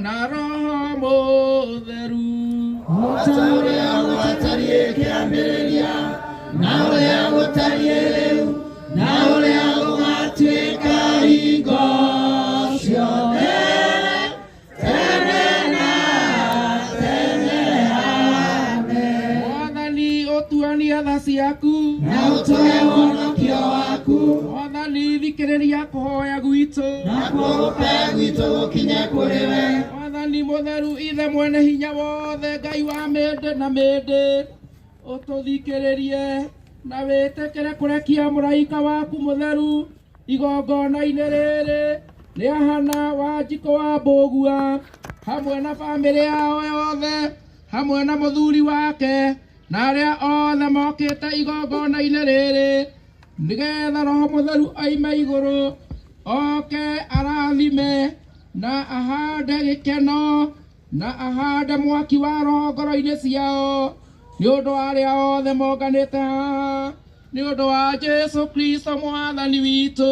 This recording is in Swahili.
na roho mutheru Otaũrĩa gwatariĩ kĩambĩrĩria na ũrĩa gũtariĩ rĩu na ũrĩa gũgatuĩka hingo ciothe tene na tene. Amen. Mwathani ũtuanie tha ciaku Na ũtũhe wonokio waku Mwathani thikĩrĩria kũhoya gwitũ nakuo gũkaya gwitũ gũkinye kũrĩ we. Mwathani mũtheru ithe mwene hinya wothe Ngai wa mĩndĩ na mĩndĩ ũtũthikĩrĩrie na wĩtĩkĩre kũrekia mũraika waku mũtheru igongona-inĩ rĩrĩ rĩa Hana Wanjikũ wa Mbũgua hamwe na bamĩrĩ yao yothe hamwe na mũthuri wake na arĩa othe mokĩte igongona-inĩ rĩrĩ nĩgetha Roho Mũtheru oime igũrũ oke arathime na ahande gĩkeno na ahande mwaki wa Roho ngoro-inĩ ciao nĩ ũndũ wa arĩa othe monganĩte haha nĩ ũndũ wa Jesũ Kristo mwathani witũ.